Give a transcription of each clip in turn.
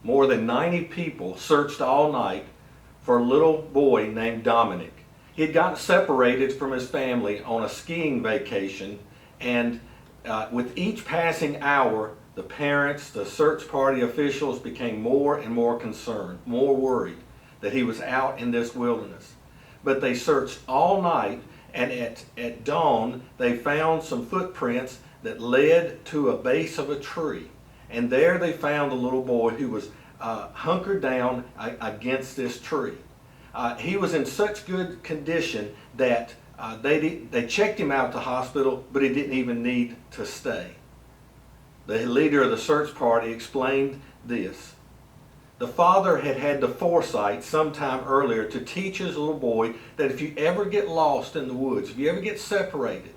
more than 90 people searched all night for a little boy named Dominic. He had gotten separated from his family on a skiing vacation, and with each passing hour, the parents, the search party officials became more and more concerned, more worried that he was out in this wilderness. But they searched all night, and at dawn, they found some footprints that led to a base of a tree. And there they found a little boy who was hunkered down against this tree. He was in such good condition that they checked him out at the hospital, but he didn't even need to stay. The leader of the search party explained this. The father had had the foresight sometime earlier to teach his little boy that if you ever get lost in the woods, if you ever get separated,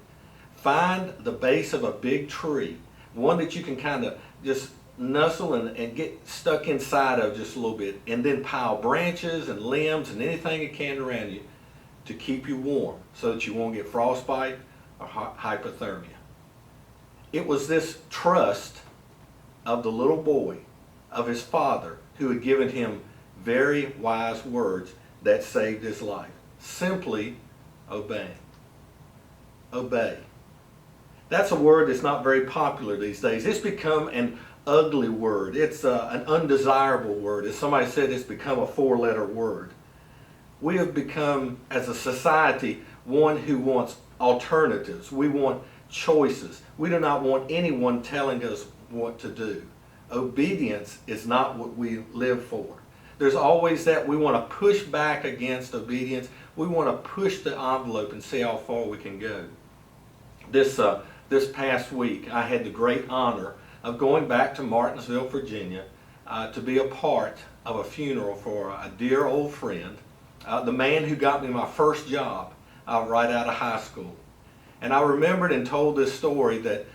find the base of a big tree, one that you can kind of just nuzzle and get stuck inside of just a little bit, and then pile branches and limbs and anything you can around you to keep you warm so that you won't get frostbite or hypothermia. It was this trust of the little boy, of his father, who had given him very wise words that saved his life. Simply obeying. Obey. That's a word that's not very popular these days. It's become an ugly word. It's an undesirable word. As somebody said, it's become a four-letter word. We have become, as a society, one who wants alternatives. We want choices. We do not want anyone telling us what to do. Obedience is not what we live for. There's always that we want to push back against obedience. We want to push the envelope and see how far we can go. This past week, I had the great honor of going back to Martinsville, Virginia, to be a part of a funeral for a dear old friend, the man who got me my first job right out of high school. And I remembered and told this story that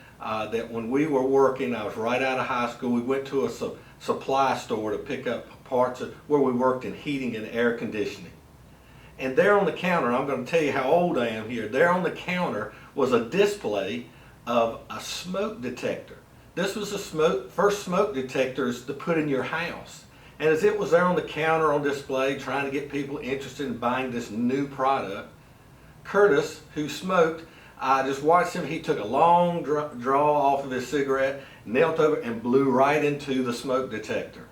when we were working, I was right out of high school, we went to a supply store to pick up parts where we worked in heating and air conditioning. And there on the counter, I'm going to tell you how old I am here, there on the counter was a display of a smoke detector. This was the first smoke detectors to put in your house. And as it was there on the counter on display, trying to get people interested in buying this new product, Curtis, who smoked, I just watched him. He took a long draw off of his cigarette, knelt over and blew right into the smoke detector.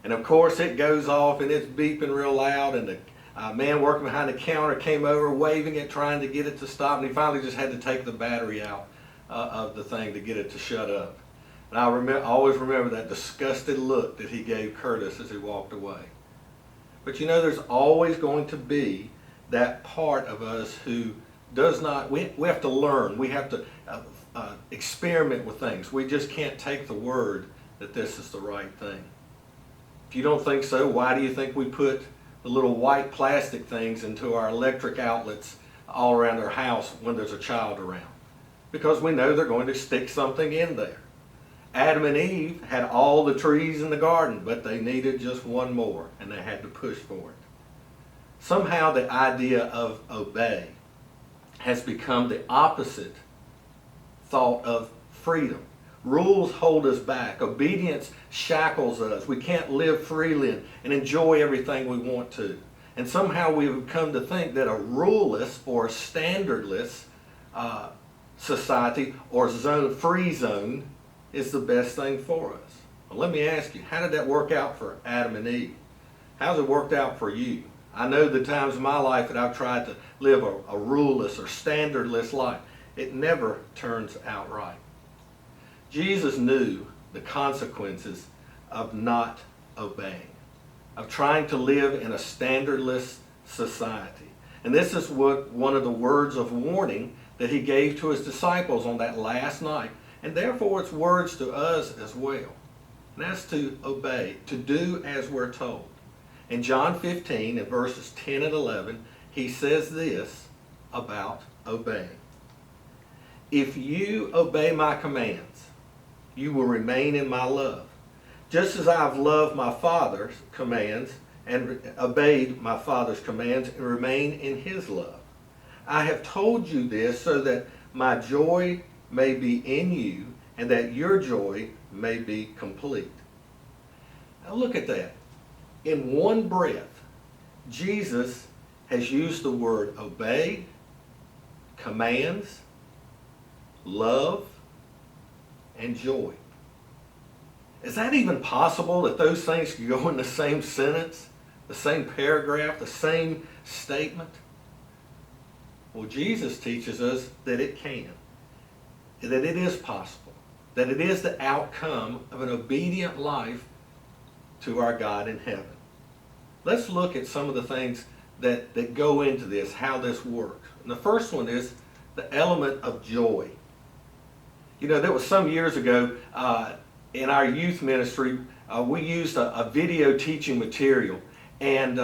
And of course it goes off and it's beeping real loud, and the man working behind the counter came over waving it, trying to get it to stop, and he finally just had to take the battery out of the thing to get it to shut up. And I always remember that disgusted look that he gave Curtis as he walked away. But you know, there's always going to be that part of us who does not, we have to learn, we have to experiment with things. We just can't take the word that this is the right thing. If you don't think so, why do you think we put the little white plastic things into our electric outlets all around our house when there's a child around? Because we know they're going to stick something in there. Adam and Eve had all the trees in the garden, but they needed just one more, and they had to push for it. Somehow the idea of obey has become the opposite thought of freedom. Rules hold us back. Obedience shackles us. We can't live freely and enjoy everything we want to. And somehow we've come to think that a ruleless or standardless society or free zone is the best thing for us. Well, let me ask you, how did that work out for Adam and Eve? How's it worked out for you? I know the times in my life that I've tried to live a ruleless or standardless life. It never turns out right. Jesus knew the consequences of not obeying, of trying to live in a standardless society. And this is one of the words of warning that he gave to his disciples on that last night. And therefore it's words to us as well. And that's to obey, to do as we're told. In John 15, in verses 10 and 11, he says this about obeying. If you obey my commands, you will remain in my love, just as I have loved my Father's commands and obeyed my Father's commands and remain in his love. I have told you this so that my joy may be in you and that your joy may be complete. Now look at that. In one breath, Jesus has used the word obey, commands, love, and joy. Is that even possible that those things can go in the same sentence, the same paragraph, the same statement? Well, Jesus teaches us that it can, that it is possible, that it is the outcome of an obedient life to our God in heaven. Let's look at some of the things that go into this, how this works. And the first one is the element of joy. You know, there was some years ago in our youth ministry, we used a video teaching material, and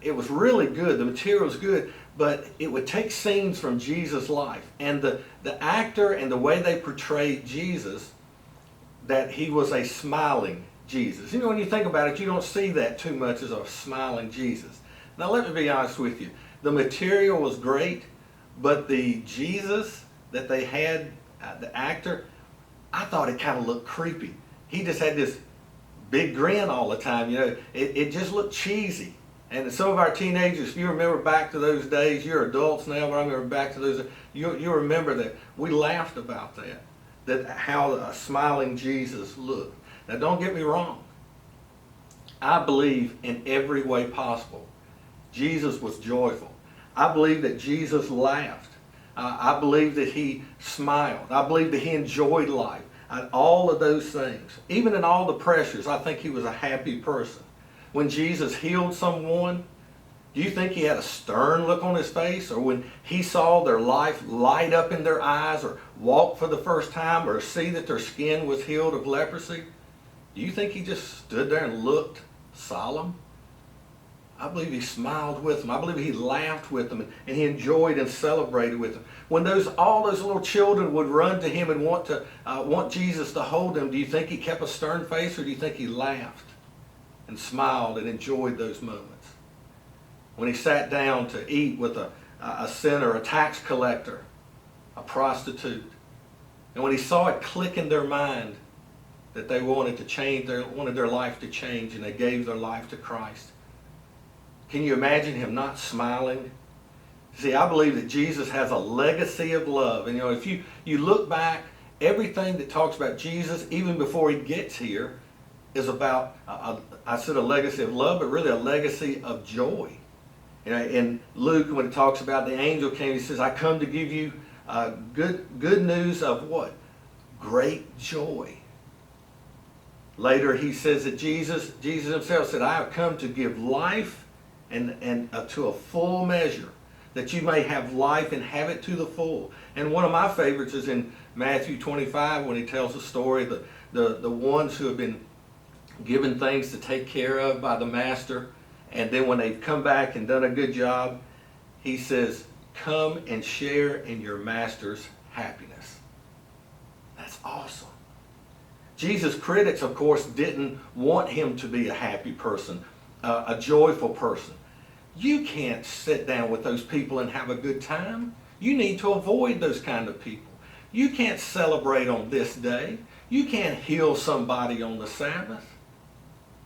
it was really good. The material was good, but it would take scenes from Jesus' life, and the actor and the way they portrayed Jesus, that he was a smiling Jesus. You know, when you think about it, you don't see that too much as a smiling Jesus. Now, let me be honest with you. The material was great, but the Jesus that they had, the actor, I thought it kind of looked creepy. He just had this big grin all the time. You know, it just looked cheesy. And some of our teenagers, if you remember back to those days, you're adults now, but I remember back to those, you remember that we laughed about that how a smiling Jesus looked. Now, don't get me wrong. I believe in every way possible Jesus was joyful. I believe that Jesus laughed. I believe that he smiled. I believe that he enjoyed life. All of those things. Even in all the pressures, I think he was a happy person. When Jesus healed someone, do you think he had a stern look on his face? Or when he saw their life light up in their eyes, or walk for the first time, or see that their skin was healed of leprosy? Do you think he just stood there and looked solemn? I believe he smiled with them. I believe he laughed with them, and he enjoyed and celebrated with them. When all those little children would run to him and want Jesus to hold them, do you think he kept a stern face, or do you think he laughed and smiled and enjoyed those moments? When he sat down to eat with a sinner, a tax collector, a prostitute, and when he saw it click in their mind that they wanted to change, wanted their life to change, and they gave their life to Christ, can you imagine him not smiling? See, I believe that Jesus has a legacy of love. And you know, if you look back, everything that talks about Jesus, even before he gets here, is about, I said a legacy of love, but really a legacy of joy. You know, in Luke, when it talks about the angel came, he says, I come to give you good news of what? Great joy. Later he says that Jesus himself said, I have come to give life and to a full measure, that you may have life and have it to the full. And one of my favorites is in Matthew 25, when he tells the story of the ones who have been given things to take care of by the master, and then when they've come back and done a good job, he says, come and share in your master's happiness. That's awesome. Jesus' critics, of course, didn't want him to be a happy person, a joyful person. You can't sit down with those people and have a good time. You need to avoid those kind of people. You can't celebrate on this day. You can't heal somebody on the Sabbath.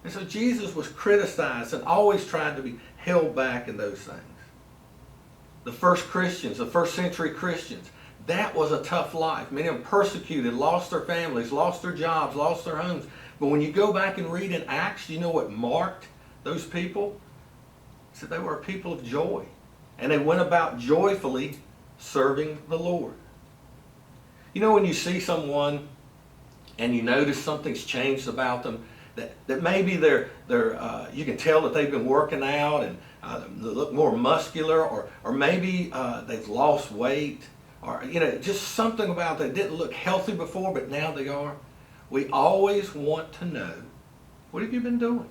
And so Jesus was criticized and always tried to be held back in those things. The first Christians, the first century Christians, that was a tough life. Many of them persecuted, lost their families, lost their jobs, lost their homes. But when you go back and read in Acts, you know what marked those people? It said they were a people of joy. And they went about joyfully serving the Lord. You know, when you see someone and you notice something's changed about them, that maybe you can tell that they've been working out and they look more muscular, or maybe they've lost weight, or you know, just something about they didn't look healthy before, but now they are. We always want to know, what have you been doing?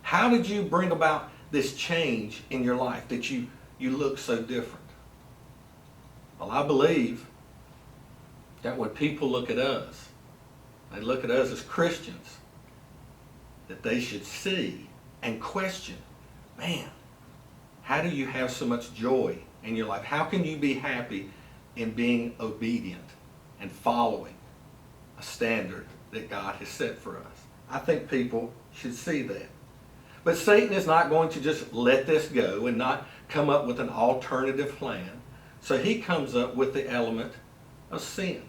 How did you bring about this change in your life that you look so different? Well, I believe that when people look at us, they look at us as Christians, that they should see and question, man, how do you have so much joy in your life? How can you be happy in being obedient and following a standard that God has set for us? I think people should see that. But Satan is not going to just let this go and not come up with an alternative plan. So he comes up with the element of sin.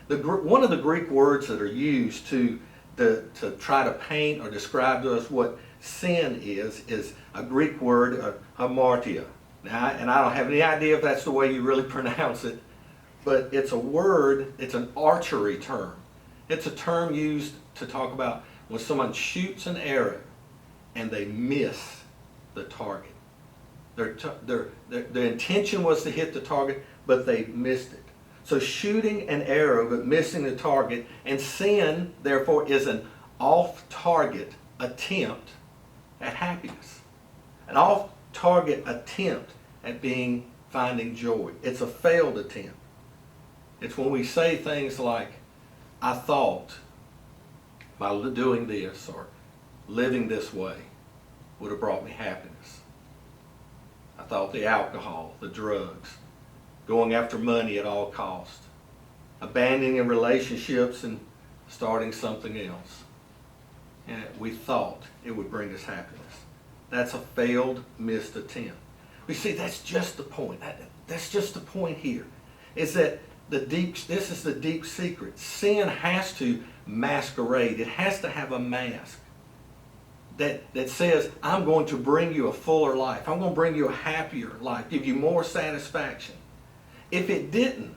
One of the Greek words that are used to try to paint or describe to us what sin is a Greek word, hamartia. Now, and I don't have any idea if that's the way you really pronounce it, but it's a word, it's an archery term. It's a term used to talk about when someone shoots an arrow and they miss the target. The intention was to hit the target, but they missed it. So shooting an arrow but missing the target, and sin, therefore, is an off-target attempt at happiness. An off-target attempt at finding joy. It's a failed attempt. It's when we say things like, I thought by doing this or living this way would have brought me happiness. I thought the alcohol, the drugs, going after money at all costs, abandoning relationships and starting something else. And we thought it would bring us happiness. That's a failed, missed attempt. We see that's just the point. That's just the point here. Is that this is the deep secret. Sin has to masquerade. It has to have a mask that says, I'm going to bring you a fuller life. I'm going to bring you a happier life, give you more satisfaction. If it didn't,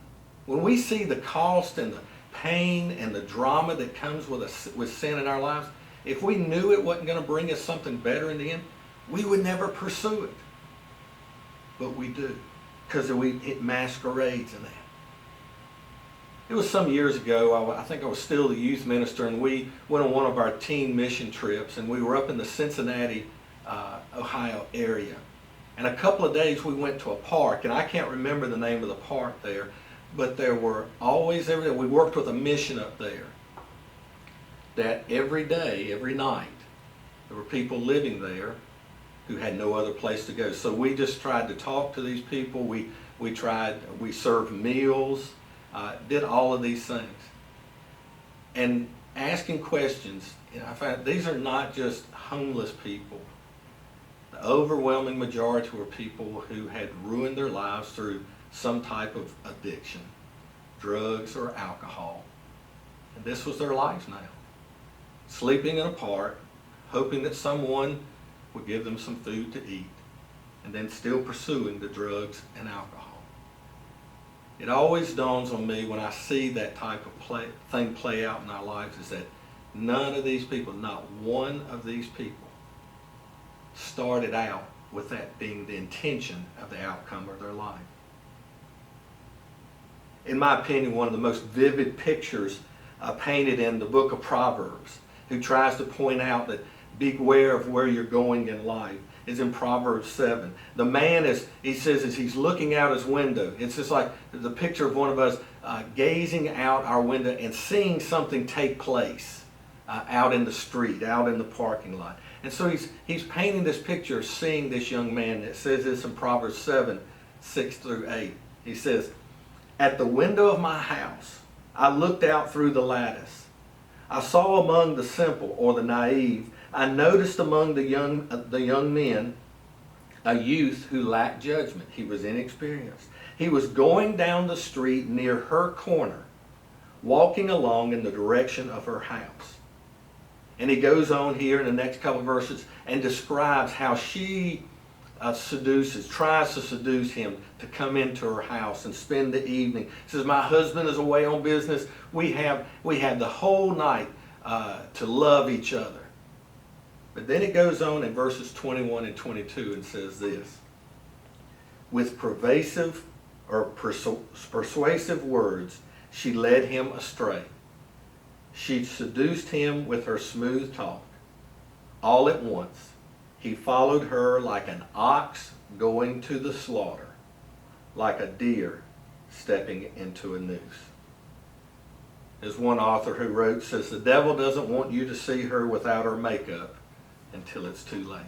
when we see the cost and the pain and the drama that comes with sin in our lives, if we knew it wasn't going to bring us something better in the end, we would never pursue it. But we do, because it masquerades in that. It was some years ago, I think I was still the youth minister, and we went on one of our teen mission trips, and we were up in the Cincinnati, Ohio area. And a couple of days we went to a park, and I can't remember the name of the park there, but there were always, we worked with a mission up there, that every day, every night, there were people living there who had no other place to go. So we just tried to talk to these people. We served meals, did all of these things. And asking questions, I found these are not just homeless people. The overwhelming majority were people who had ruined their lives through some type of addiction, drugs or alcohol. And this was their lives now. Sleeping in a park, hoping that someone would give them some food to eat, and then still pursuing the drugs and alcohol. It always dawns on me when I see that type of thing play out in our lives is that none of these people, not one of these people, started out with that being the intention of the outcome of their life. In my opinion, one of the most vivid pictures painted in the book of Proverbs, who tries to point out that beware of where you're going in life, is in Proverbs 7. The man he says, as he's looking out his window, it's just like the picture of one of us gazing out our window and seeing something take place out in the street, out in the parking lot. And so he's painting this picture of seeing this young man. It says this in Proverbs 7, 6 through 8. He says, at the window of my house, I looked out through the lattice. I saw among the simple or the naive, I noticed among the young men a youth who lacked judgment. He was inexperienced. He was going down the street near her corner, walking along in the direction of her house. And he goes on here in the next couple of verses and describes how she tries to seduce him to come into her house and spend the evening. He says, my husband is away on business. We have the whole night to love each other. But then it goes on in verses 21 and 22 and says this, with persuasive words, she led him astray. She seduced him with her smooth talk. All at once, he followed her like an ox going to the slaughter, like a deer stepping into a noose. There's one author who wrote, says, the devil doesn't want you to see her without her makeup until it's too late.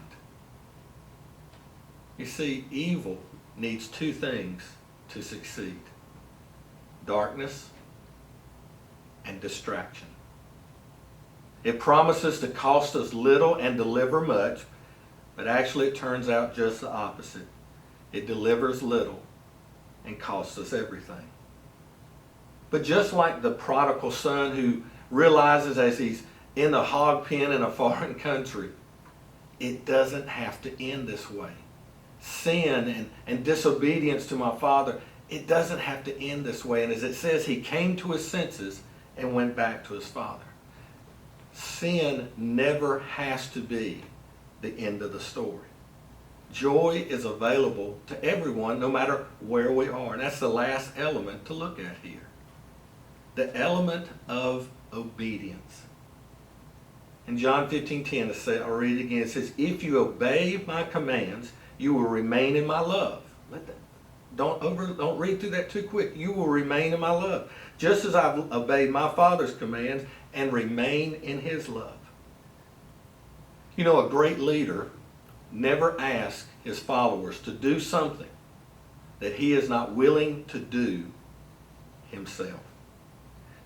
You see, evil needs two things to succeed: darkness and distraction. It promises to cost us little and deliver much, but actually it turns out just the opposite. It delivers little and costs us everything. But just like the prodigal son who realizes as he's in the hog pen in a foreign country, it doesn't have to end this way. Sin and disobedience to my father, it doesn't have to end this way. And as it says, he came to his senses and went back to his father. Sin never has to be the end of the story. Joy is available to everyone no matter where we are. And that's the last element to look at here. The element of obedience. In John 15:10, I'll read it again. It says, if you obey my commands, you will remain in my love. Don't read through that too quick. You will remain in my love, just as I've obeyed my Father's commands and remain in his love. You know, a great leader never asks his followers to do something that he is not willing to do himself.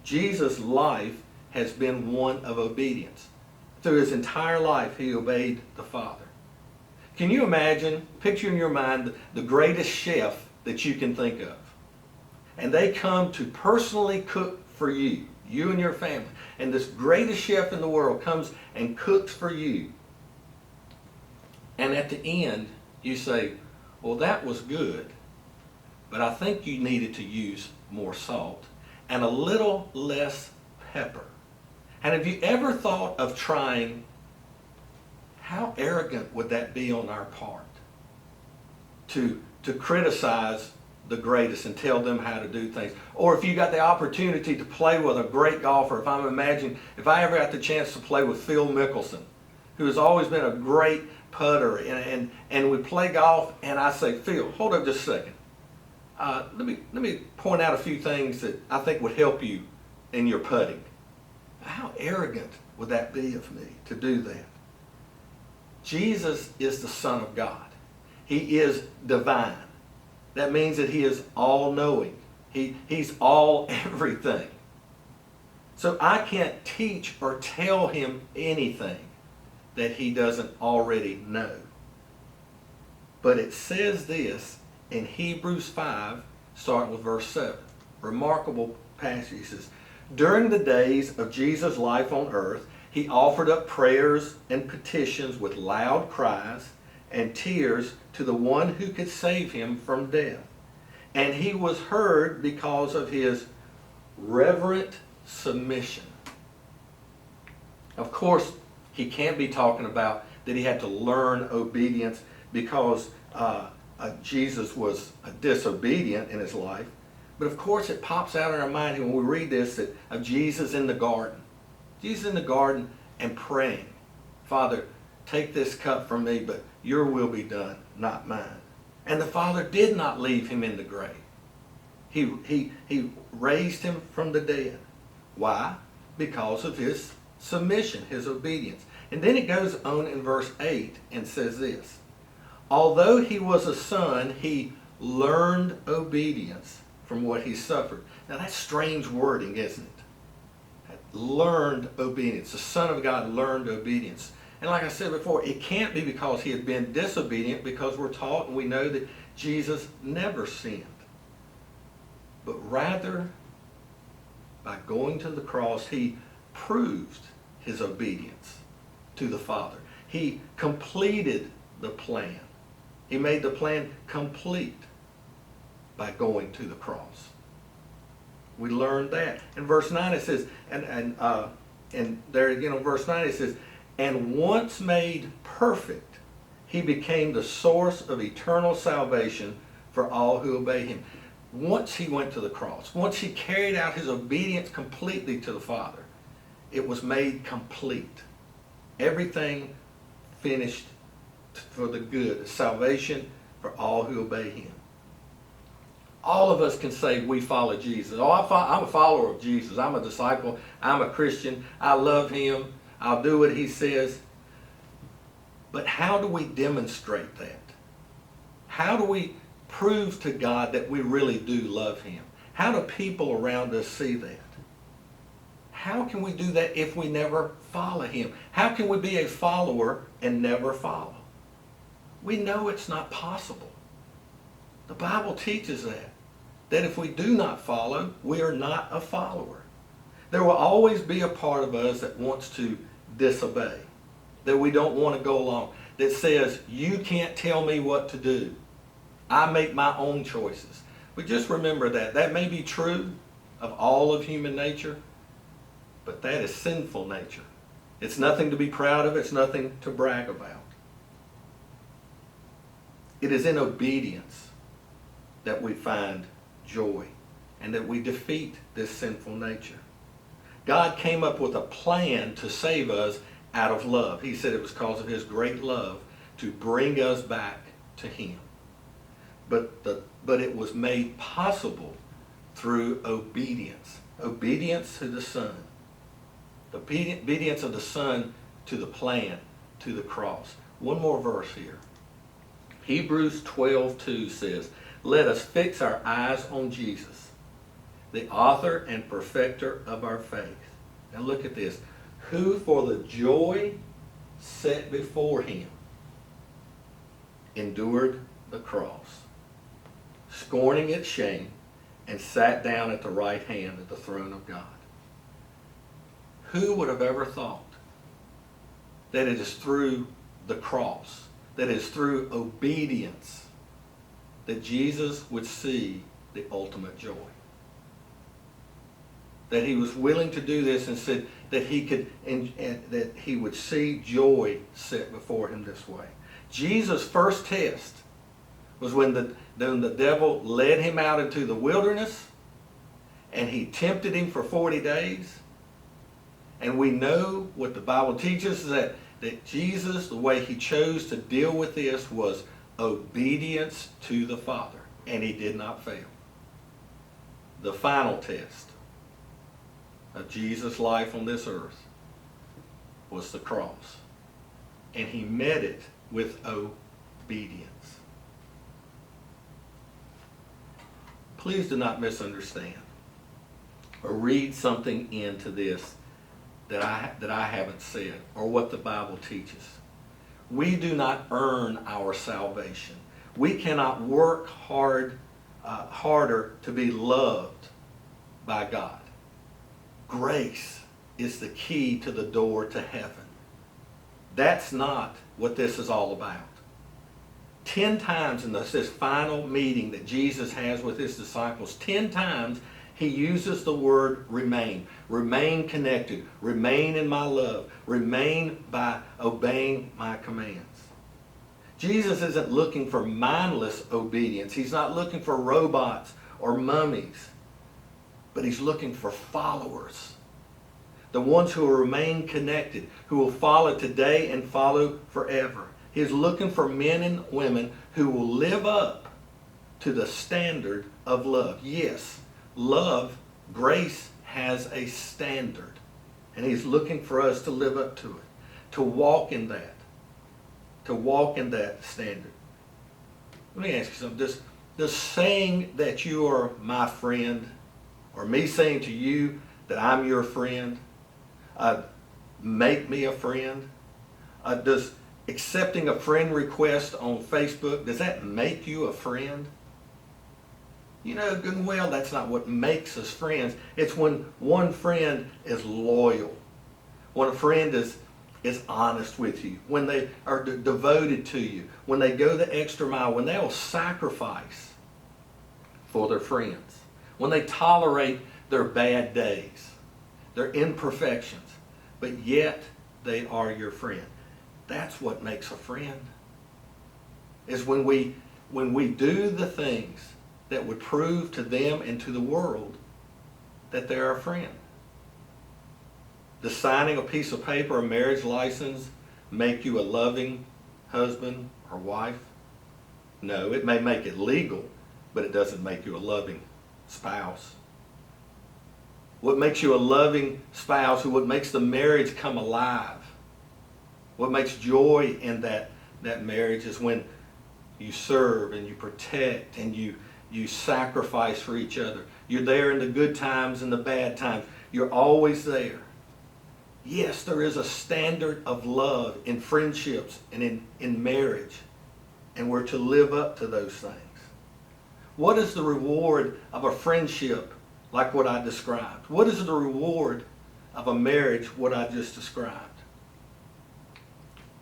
Jesus' life has been one of obedience. Through his entire life, he obeyed the Father. Can you imagine, picture in your mind, the greatest chef that you can think of? And they come to personally cook for you, you and your family. And this greatest chef in the world comes and cooks for you. And at the end, you say, well, that was good, but I think you needed to use more salt and a little less pepper. And have you ever thought of trying? How arrogant would that be on our part? To criticize the greatest and tell them how to do things. Or if you got the opportunity to play with a great golfer, if I ever got the chance to play with Phil Mickelson, who has always been a great putter, and we play golf, and I say, Phil, hold up just a second. Let me point out a few things that I think would help you in your putting. How arrogant would that be of me to do that? Jesus is the Son of God. He is divine. That means that he is all-knowing. He's all everything. So I can't teach or tell him anything that he doesn't already know. But it says this in Hebrews 5, starting with verse 7. Remarkable passage. It says, during the days of Jesus' life on earth, he offered up prayers and petitions with loud cries and tears to the one who could save him from death. And he was heard because of his reverent submission. Of course, he can't be talking about that he had to learn obedience because Jesus was disobedient in his life. But of course it pops out in our mind when we read this of Jesus in the garden. Jesus in the garden and praying, Father, take this cup from me, but your will be done, not mine. And the Father did not leave him in the grave. He raised him from the dead. Why? Because of his submission, his obedience. And then it goes on in verse 8 and says this, although he was a son, he learned obedience from what he suffered. Now that's strange wording, isn't it? Learned obedience. The Son of God learned obedience. And like I said before, it can't be because he had been disobedient, because we're taught and we know that Jesus never sinned. But rather, by going to the cross, he proved his obedience to the Father. He completed the plan. He made the plan complete by going to the cross. We learned that. In verse 9 it says, and there again in verse 9 it says, and once made perfect, he became the source of eternal salvation for all who obey him. Once he went to the cross, once he carried out his obedience completely to the Father, it was made complete. Everything finished for the good, salvation for all who obey him. All of us can say we follow Jesus. Oh, I'm a follower of Jesus. I'm a disciple. I'm a Christian. I love him. I'll do what he says. But how do we demonstrate that? How do we prove to God that we really do love him? How do people around us see that? How can we do that if we never follow him? How can we be a follower and never follow? We know it's not possible. The Bible teaches that if we do not follow, we are not a follower. There will always be a part of us that wants to disobey, that we don't want to go along, that says, you can't tell me what to do. I make my own choices. But just remember that. That may be true of all of human nature, but that is sinful nature. It's nothing to be proud of. It's nothing to brag about. It is in obedience that we find joy and that we defeat this sinful nature. God came up with a plan to save us out of love. He said it was because of his great love to bring us back to him. But it was made possible through obedience. Obedience to the Son. Obedience of the Son to the plan, to the cross. One more verse here. Hebrews 12:2 says, let us fix our eyes on Jesus, the author and perfecter of our faith. Now look at this. Who for the joy set before him endured the cross, scorning its shame, and sat down at the right hand of the throne of God. Who would have ever thought that it is through the cross, that it is through obedience, that Jesus would see the ultimate joy? That he was willing to do this and said that he could, and that he would see joy set before him this way. Jesus' first test was when the devil led him out into the wilderness and he tempted him for 40 days. And we know what the Bible teaches is that Jesus, the way he chose to deal with this was obedience to the Father. And he did not fail. The final test of Jesus' life on this earth was the cross. And he met it with obedience. Please do not misunderstand or read something into this that I haven't said or what the Bible teaches. We do not earn our salvation. We cannot work harder to be loved by God. Grace is the key to the door to heaven. That's not what this is all about. 10 times in this final meeting that Jesus has with his disciples, 10 times he uses the word remain. Remain connected. Remain in my love. Remain by obeying my commands. Jesus isn't looking for mindless obedience. He's not looking for robots or mummies. But he's looking for followers. The ones who will remain connected, who will follow today and follow forever. He's looking for men and women who will live up to the standard of love. Yes, love, grace has a standard. And he's looking for us to live up to it, to walk in that. To walk in that standard. Let me ask you something. Does saying that you are my friend, or me saying to you that I'm your friend, make me a friend? Does accepting a friend request on Facebook, does that make you a friend? You know good and well that's not what makes us friends. It's when one friend is loyal, when a friend is honest with you, when they are devoted to you, when they go the extra mile, when they will sacrifice for their friends, when they tolerate their bad days, their imperfections, but yet they are your friend. That's what makes a friend. Is when we do the things that would prove to them and to the world that they're our friend. Does signing a piece of paper, a marriage license, make you a loving husband or wife? No, it may make it legal, but it doesn't make you a loving spouse. What makes you a loving spouse, what makes the marriage come alive, what makes joy in that marriage is when you serve and you protect and you sacrifice for each other. You're there in the good times and the bad times. You're always there. Yes, there is a standard of love in friendships and in marriage, and we're to live up to those things. What is the reward of a friendship like what I described? What is the reward of a marriage, what I just described?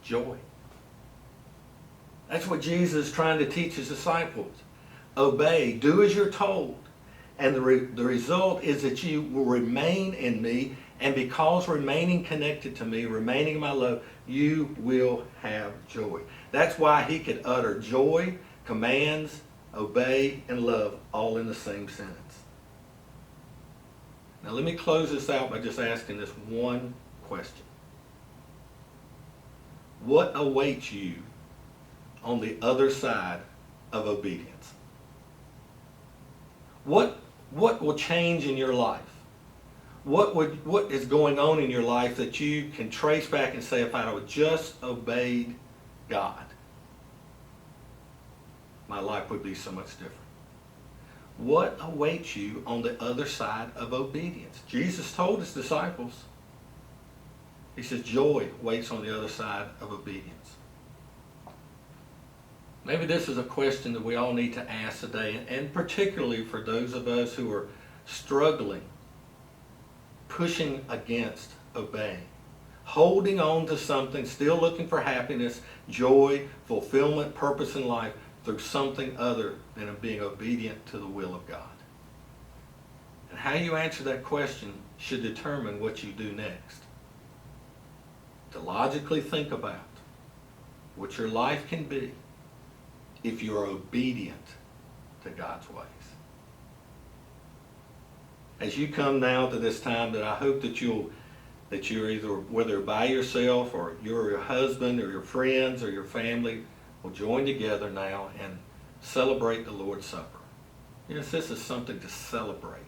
Joy. That's what Jesus is trying to teach his disciples. Obey, do as you're told. And the result is that you will remain in me, and because remaining connected to me, remaining in my love, you will have joy. That's why he could utter joy, commands, obey, and love all in the same sentence. Now let me close this out by just asking this one question. What awaits you on the other side of obedience? What will change in your life? What is going on in your life that you can trace back and say, if I would just obeyed God, my life would be so much different? What awaits you on the other side of obedience? Jesus told his disciples, he says, joy waits on the other side of obedience. Maybe this is a question that we all need to ask today, and particularly for those of us who are struggling, pushing against obeying, holding on to something, still looking for happiness, joy, fulfillment, purpose in life through something other than being obedient to the will of God. And how you answer that question should determine what you do next. To logically think about what your life can be if you are obedient to God's ways. As you come now to this time, that I hope that you're either, whether by yourself or your husband or your friends or your family, will join together now and celebrate the Lord's Supper. You know, this is something to celebrate.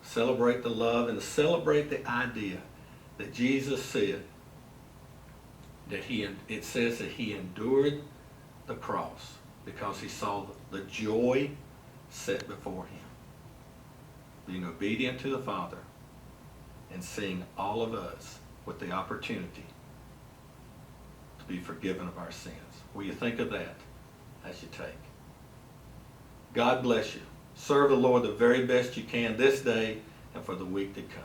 Celebrate the love and celebrate the idea that Jesus said that it says that he endured the cross because he saw the joy set before him. Being obedient to the Father and seeing all of us with the opportunity to be forgiven of our sins. Will you think of that as you take? God bless you. Serve the Lord the very best you can this day and for the week to come.